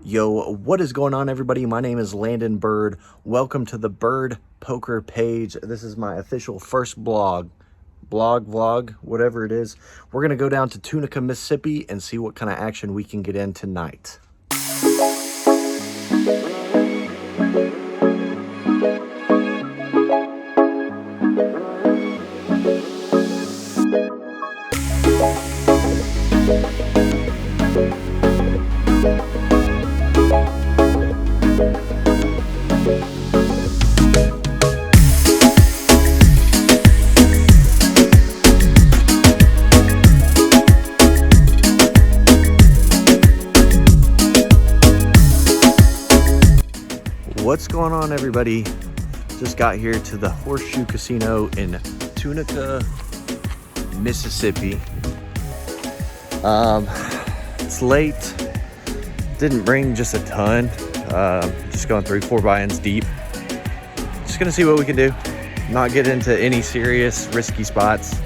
Yo, what is going on, everybody? My name is Landon Bird. Welcome to the Bird Poker page. This is my official first vlog, whatever it is. We're going to go down to Tunica, Mississippi and see what kind of action we can get in tonight. What's going on, everybody? Just got here to the Horseshoe Casino in Tunica, Mississippi. It's late. Didn't bring just a ton. Just going through 4 buy-ins deep. Just gonna see what we can do. Not get into any serious risky spots.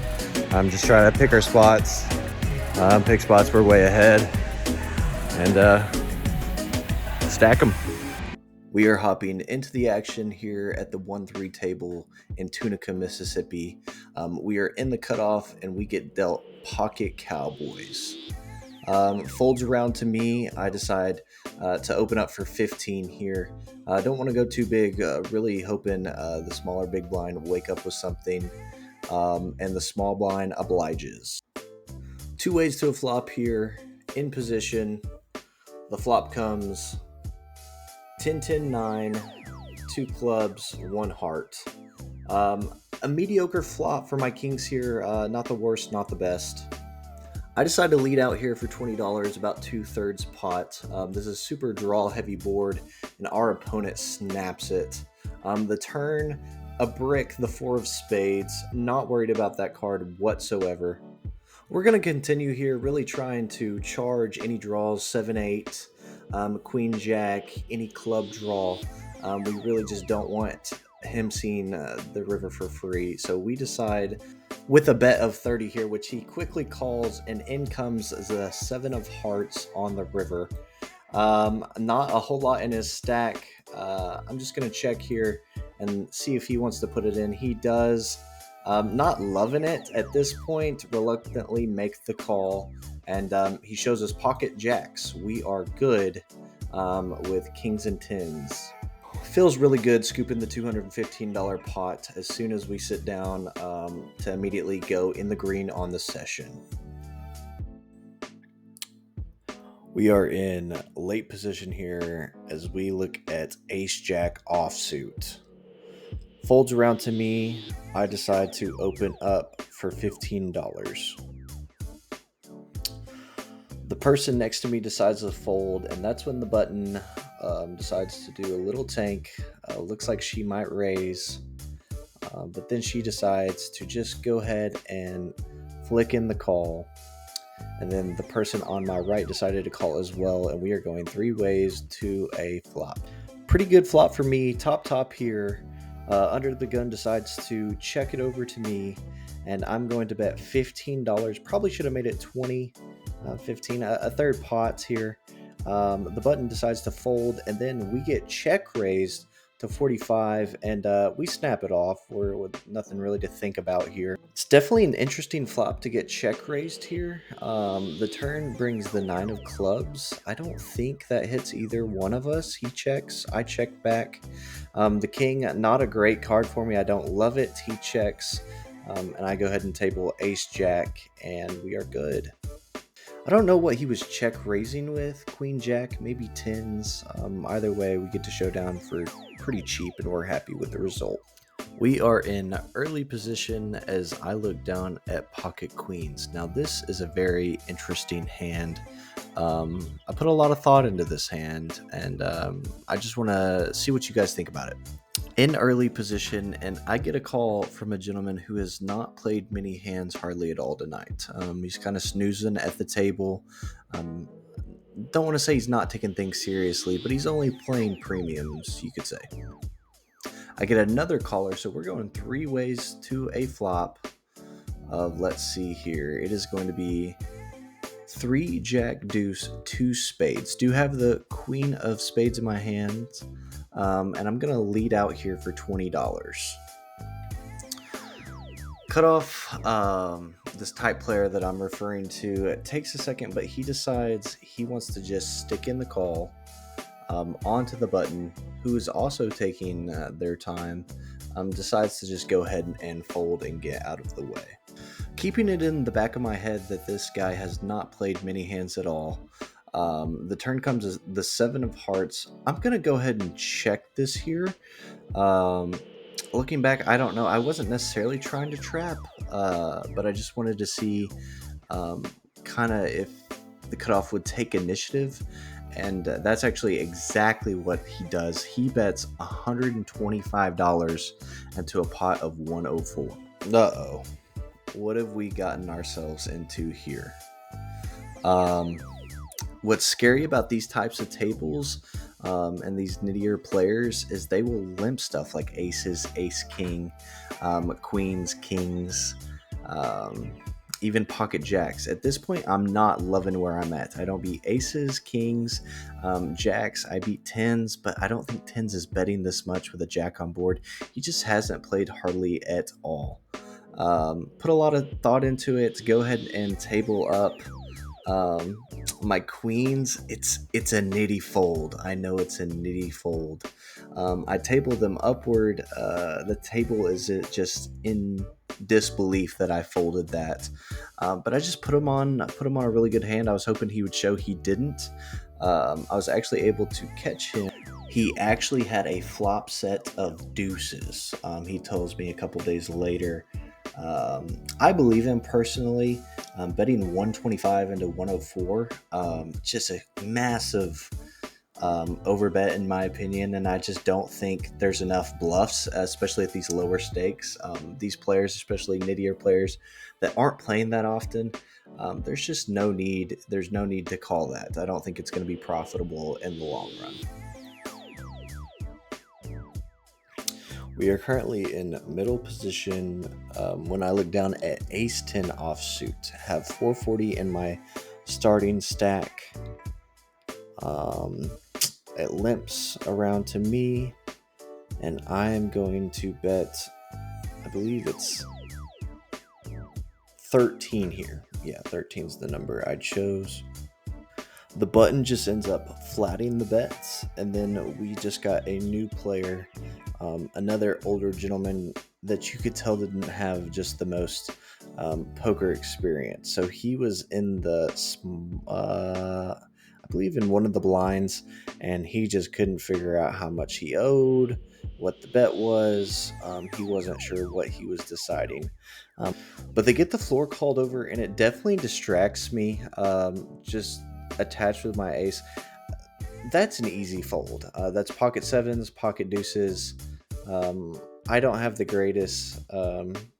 I'm just trying to pick our spots. Pick spots we're way ahead and stack them. We are hopping into the action here at the 1-3 table in Tunica, Mississippi. We are in the cutoff and we get dealt pocket cowboys. Folds around to me. I decide to open up for 15 here. I don't want to go too big, really hoping the smaller big blind will wake up with something, and the small blind obliges. 2 ways to a flop here. In position, the flop comes 10-10-9, 2 clubs, 1 heart. A mediocre flop for my kings here, not the worst, not the best. I decided to lead out here for $20, about 2/3 pot. This is a super draw heavy board, and our opponent snaps it. The turn, a brick, the 4 of spades. Not worried about that card whatsoever. We're going to continue here, really trying to charge any draws, 7-8. Queen Jack, any club draw. We really just don't want him seeing the river for free, so we decide with a bet of 30 here, which he quickly calls, and in comes the 7 of hearts on the river. Not a whole lot in his stack. I'm just gonna check here and see if he wants to put it in. He does. Not loving it at this point, reluctantly make the call, and he shows us pocket jacks. We are good with kings and tens. Feels really good scooping the $215 pot as soon as we sit down to immediately go in the green on the session. We are in late position here as we look at ace jack offsuit. Folds around to me. I decide to open up for $15. The person next to me decides to fold, and that's when the button decides to do a little tank. Looks like she might raise, but then she decides to just go ahead and flick in the call. And then the person on my right decided to call as well, and we are going 3 ways to a flop. Pretty good flop for me. Top here. Under the gun decides to check it over to me, and I'm going to bet $15. Probably should have made it 20, 15, a third pot here. The button decides to fold, and then we get check raised to 45, and we snap it off. We're with nothing really to think about here. It's definitely an interesting flop to get check raised here. The turn brings the 9 of clubs. I don't think that hits either one of us. He checks, I check back. The king, not a great card for me. I don't love it. He checks, and I go ahead and table ace jack, and we are good. I don't know what he was check raising with. Queen jack, maybe tens. Either way, we get to show down for pretty cheap, and we're happy with the result. We are in early position as I look down at pocket queens. Now this is a very interesting hand. I put a lot of thought into this hand, and I just want to see what you guys think about it. In early position, and I get a call from a gentleman who has not played many hands hardly at all tonight. He's kind of snoozing at the table. Don't want to say he's not taking things seriously, but he's only playing premiums, you could say. I get another caller, so we're going 3 ways to a flop of, let's see here, it is going to be 3 jack deuce 2 spades. Do have the queen of spades in my hands, and I'm gonna lead out here for $20. Cut off this type player that I'm referring to. It takes a second, but he decides he wants to just stick in the call onto the button, who is also taking their time, decides to just go ahead and fold and get out of the way. Keeping it in the back of my head that this guy has not played many hands at all, the turn comes as the 7 of hearts. I'm going to go ahead and check this here. Looking back, I don't know. I wasn't necessarily trying to trap, but I just wanted to see kind of if the cutoff would take initiative. And that's actually exactly what he does. He bets $125 into a pot of 104. Uh-oh. What have we gotten ourselves into here? What's scary about these types of tables and these nittier players is they will limp stuff like aces, ace king, queens, kings, even pocket jacks. At this point, I'm not loving where I'm at. I don't beat aces, kings, jacks. I beat tens, but I don't think tens is betting this much with a jack on board. He just hasn't played hardly at all. Put a lot of thought into it to go ahead and table up my queens. It's a nitty fold. I know it's a nitty fold. I table them upward. The table is just in disbelief that I folded that, but I just put him on a really good hand. I was hoping he would show. He didn't. I was actually able to catch him. He actually had a flop set of deuces. He tells me a couple days later. I believe him personally. Betting 125 into 104, just a massive overbet in my opinion, and I just don't think there's enough bluffs, especially at these lower stakes. These players, especially nittier players that aren't playing that often, there's just no need. There's no need to call that. I don't think it's going to be profitable in the long run. We are currently in middle position. When I look down at ace 10 offsuit, have 440 in my starting stack. It limps around to me, and I am going to bet, I believe it's 13 here. Yeah, 13 is the number I chose. The button just ends up flatting the bets, and then we just got a new player, another older gentleman that you could tell didn't have just the most poker experience. So he was in the, I believe in one of the blinds, and he just couldn't figure out how much he owed, what the bet was. He wasn't sure what he was deciding. But they get the floor called over, and it definitely distracts me. Just attached with my ace, that's an easy fold. That's pocket sevens, pocket deuces. I don't have the greatest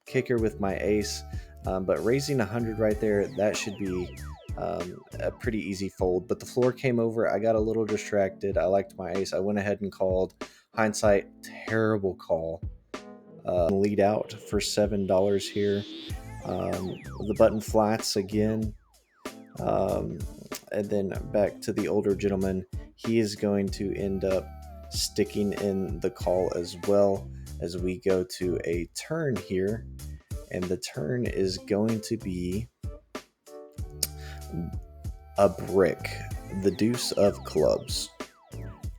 kicker with my ace, but raising 100 right there, that should be a pretty easy fold. But the floor came over. I got a little distracted. I liked my ace. I went ahead and called. Hindsight, terrible call. Lead out for $7 here. The button flats again. And then back to the older gentleman. He is going to end up sticking in the call as well as we go to a turn here. And the turn is going to be a brick, the deuce of clubs.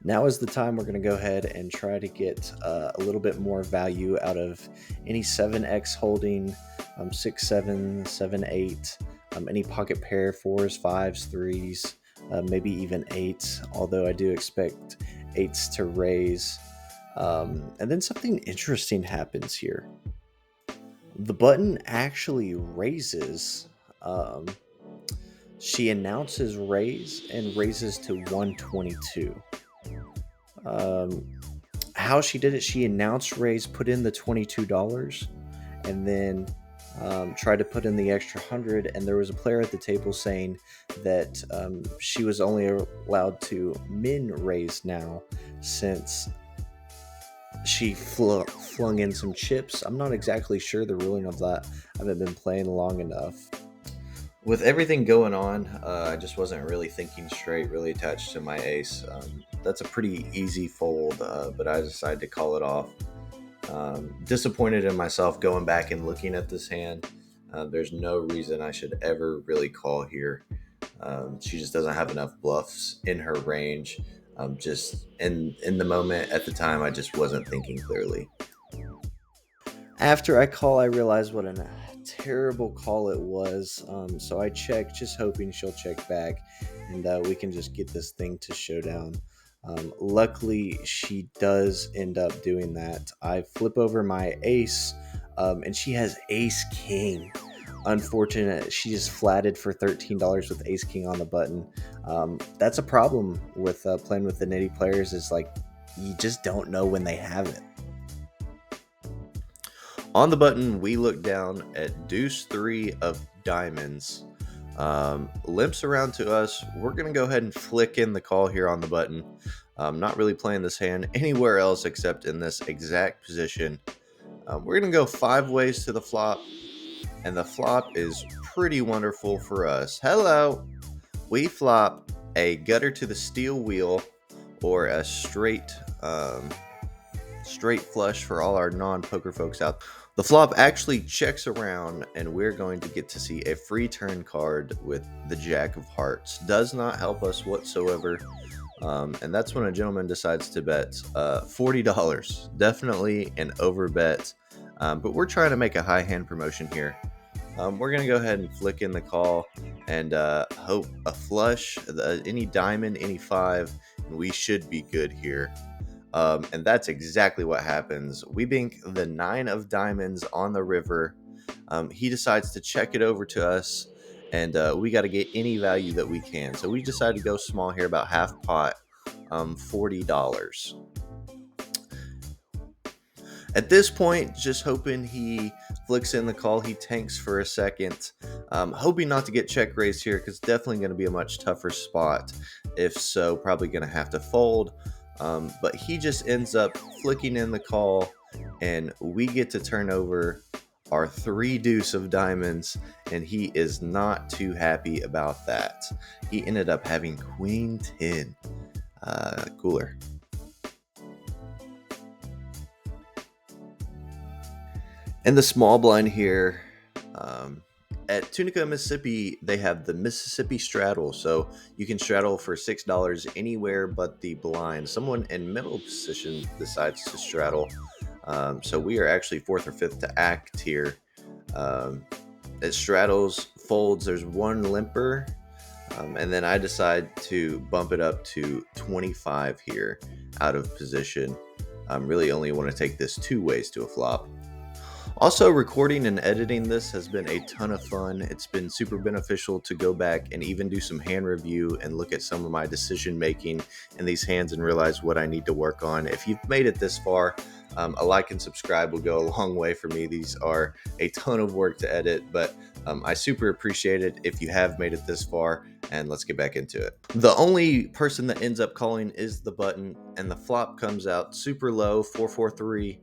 Now is the time we're going to go ahead and try to get a little bit more value out of any 7x holding, 6, 7, 7, 8, any pocket pair, 4s, 5s, 3s, maybe even 8s, although I do expect 8s to raise. And then something interesting happens here. The button actually raises. She announces raise and raises to 122. How she did it, she announced raise, put in the $22, and then tried to put in the extra 100. And there was a player at the table saying that she was only allowed to min raise now since she flung in some chips. I'm not exactly sure the ruling of that. I haven't been playing long enough. With everything going on, I just wasn't really thinking straight, really attached to my ace. That's a pretty easy fold, but I decided to call it off. Disappointed in myself going back and looking at this hand. There's no reason I should ever really call here. She just doesn't have enough bluffs in her range. Just in the moment at the time, I just wasn't thinking clearly. After I call, I realized what a terrible call it was. So I check, just hoping she'll check back, and we can just get this thing to showdown. Luckily, she does end up doing that. I flip over my ace, and she has ace king. Unfortunate, she just flatted for $13 with ace king on the button. That's a problem with playing with the nitty players, is like you just don't know when they have it. On the button, we look down at deuce 3 of diamonds. Limps around to us. We're going to go ahead and flick in the call here on the button. Not really playing this hand anywhere else except in this exact position. We're going to go 5 ways to the flop, and the flop is pretty wonderful for us. Hello! We flop a gutter to the steel wheel, or a straight flush for all our non-poker folks out. The flop actually checks around, and we're going to get to see a free turn card with the Jack of Hearts. Does not help us whatsoever. And that's when a gentleman decides to bet $40. Definitely an over bet. But we're trying to make a high hand promotion here. We're going to go ahead and flick in the call and hope a flush, any diamond, any 5, and we should be good here. And that's exactly what happens. We bink the 9 of diamonds on the river. He decides to check it over to us, and we got to get any value that we can. So we decided to go small here, about half pot, $40. At this point, just hoping he flicks in the call. He tanks for a second, hoping not to get check raised here, because definitely going to be a much tougher spot. If so, probably going to have to fold. But he just ends up flicking in the call, and we get to turn over our 3 deuce of diamonds, and he is not too happy about that. He ended up having queen 10. Cooler. And the small blind here, at Tunica, Mississippi, they have the Mississippi straddle. So you can straddle for $6 anywhere but the blind. Someone in middle position decides to straddle. So we are actually 4th or 5th to act here. It straddles, folds, there's 1 limper. And then I decide to bump it up to 25 here out of position. Really only want to take this 2 ways to a flop. Also, recording and editing this has been a ton of fun. It's been super beneficial to go back and even do some hand review and look at some of my decision making in these hands and realize what I need to work on. If you've made it this far, a like and subscribe will go a long way for me. These are a ton of work to edit, but I super appreciate it if you have made it this far, and let's get back into it. The only person that ends up calling is the button, and the flop comes out super low, 4-4-3.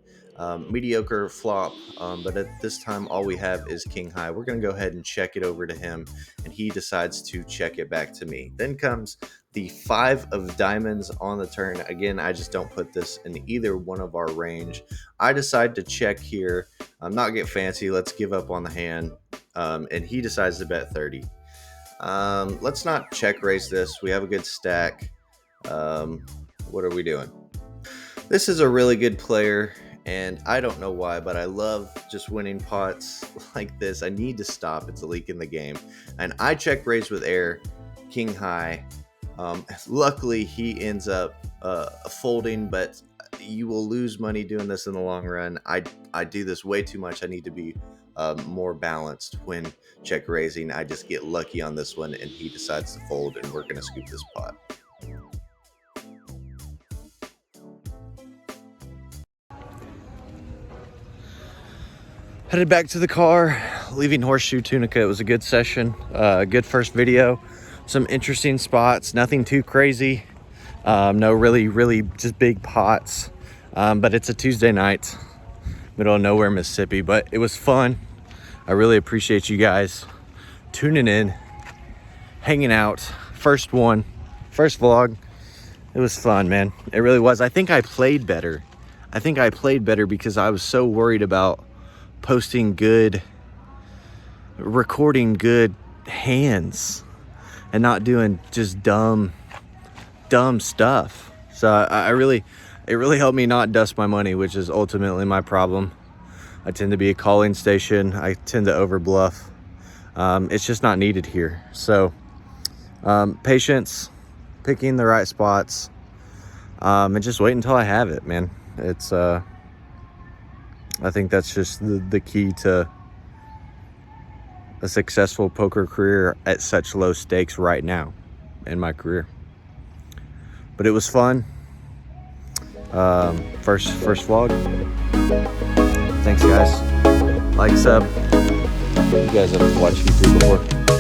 Mediocre flop, but at this time all we have is king high. We're going to go ahead and check it over to him, and he decides to check it back to me. Then comes the 5 of diamonds on the turn. Again, I just don't put this in either one of our range. I decide to check here, not get fancy, let's give up on the hand, and he decides to bet 30. Let's not check raise this. We have a good stack. What are we doing? This is a really good player, and I don't know why, but I love just winning pots like this. I need to stop. It's a leak in the game. And I check raise with air, king high. Luckily, he ends up folding, but you will lose money doing this in the long run. I do this way too much. I need to be more balanced when check raising. I just get lucky on this one, and he decides to fold, and we're going to scoop this pot. Headed back to the car, leaving Horseshoe Tunica. It was a good session, good first video. Some interesting spots, nothing too crazy. No really just big pots. But it's a Tuesday night, middle of nowhere, Mississippi. But it was fun. I really appreciate you guys tuning in, hanging out. First vlog. It was fun, man. It really was. I think I played better. Because I was so worried about recording good hands and not doing just dumb stuff. So it really helped me not dust my money, which is ultimately my problem. I tend to be a calling station. I tend to over bluff. It's just not needed here. So patience, picking the right spots, and just wait until I have it, man. It's I think that's just the key to a successful poker career at such low stakes right now in my career. But it was fun. First vlog. Thanks, guys. Like, sub. You guys have watched YouTube before.